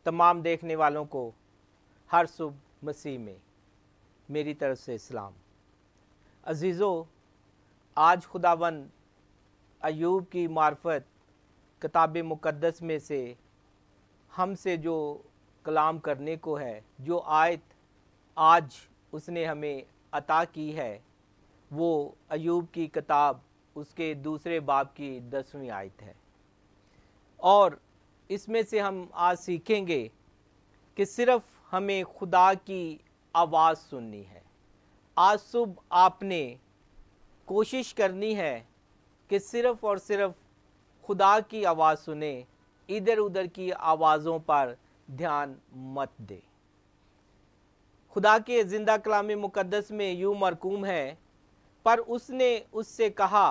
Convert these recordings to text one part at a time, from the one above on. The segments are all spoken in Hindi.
तमाम देखने वालों को हर सुबह मसीह में मेरी तरफ से सलाम। अजीज़ों, आज खुदावंद अय्यूब की मार्फत किताब मुक़द्दस में से हमसे जो कलाम करने को है, जो आयत आज उसने हमें अता की है, वो अय्यूब की किताब उसके दूसरे बाब की 10वीं आयत है। और इसमें से हम आज सीखेंगे कि सिर्फ हमें खुदा की आवाज़ सुननी है। आज सुबह आपने कोशिश करनी है कि सिर्फ और सिर्फ खुदा की आवाज़ सुने, इधर उधर की आवाज़ों पर ध्यान मत दे। खुदा के ज़िंदा कलाम मुक़द्दस में यूँ मरकूम है, पर उसने उससे कहा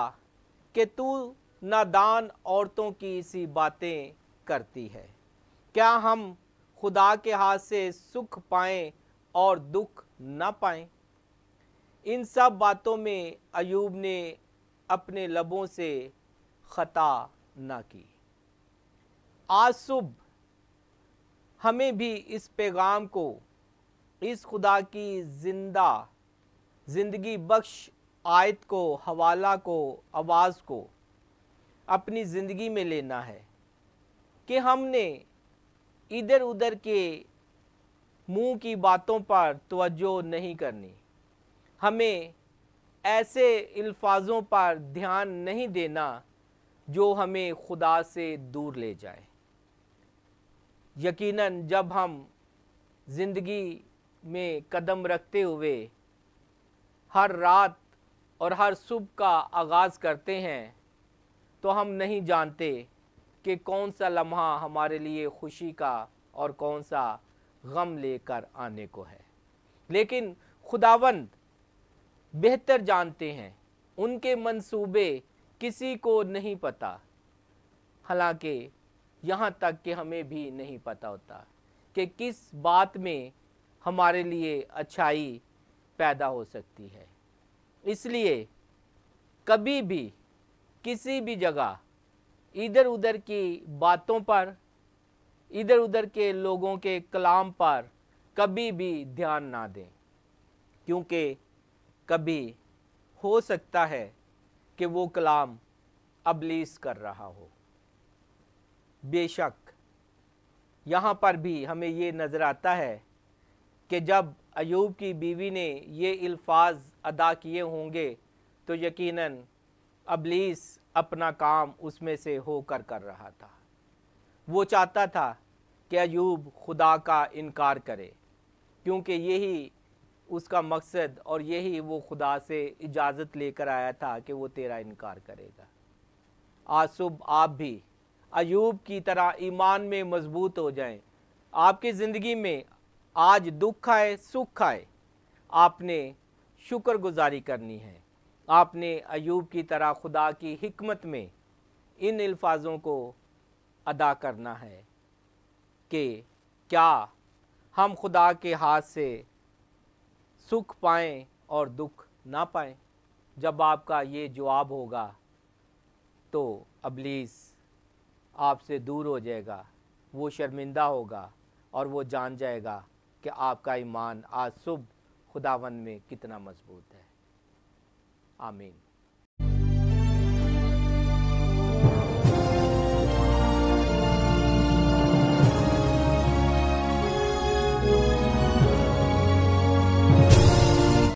कि तू नादान औरतों की सी बातें करती है। क्या हम खुदा के हाथ से सुख पाएं और दुख न पाएं? इन सब बातों में अय्यूब ने अपने लबों से खता न की। आज सुबह हमें भी इस पैगाम को, इस खुदा की जिंदगी बख्श आयत को, हवाला को, आवाज़ को अपनी ज़िंदगी में लेना है कि हमने इधर उधर के मुंह की बातों पर तवज्जो नहीं करनी। हमें ऐसे अल्फाजों पर ध्यान नहीं देना जो हमें खुदा से दूर ले जाए। यकीनन जब हम ज़िंदगी में कदम रखते हुए हर रात और हर सुबह का आगाज़ करते हैं, तो हम नहीं जानते कि कौन सा लम्हा हमारे लिए खुशी का और कौन सा गम लेकर आने को है। लेकिन खुदावंद बेहतर जानते हैं, उनके मंसूबे किसी को नहीं पता। हालांकि यहाँ तक कि हमें भी नहीं पता होता कि किस बात में हमारे लिए अच्छाई पैदा हो सकती है। इसलिए कभी भी किसी भी जगह इधर उधर की बातों पर, इधर उधर के लोगों के कलाम पर कभी भी ध्यान ना दें, क्योंकि कभी हो सकता है कि वो कलाम अबलीस कर रहा हो। बेशक यहाँ पर भी हमें ये नज़र आता है कि जब अय्यूब की बीवी ने ये अल्फाज अदा किए होंगे, तो यकीनन अबलीस अपना काम उसमें से होकर कर रहा था। वो चाहता था कि अय्यूब खुदा का इनकार करे, क्योंकि यही उसका मकसद और यही वो खुदा से इजाज़त लेकर आया था कि वो तेरा इनकार करेगा। आज सुबह आप भी अय्यूब की तरह ईमान में मजबूत हो जाएं। आपकी ज़िंदगी में आज दुख आए, सुख आए, आपने शुक्रगुजारी करनी है। आपने अय्यूब की तरह खुदा की हिकमत में इन अल्फाजों को अदा करना है कि क्या हम खुदा के हाथ से सुख पाएं और दुख ना पाएं। जब आपका ये जवाब होगा तो अबलीस आपसे दूर हो जाएगा, वो शर्मिंदा होगा और वो जान जाएगा कि आपका ईमान आज सुबह खुदावन में कितना मजबूत है। आमीन।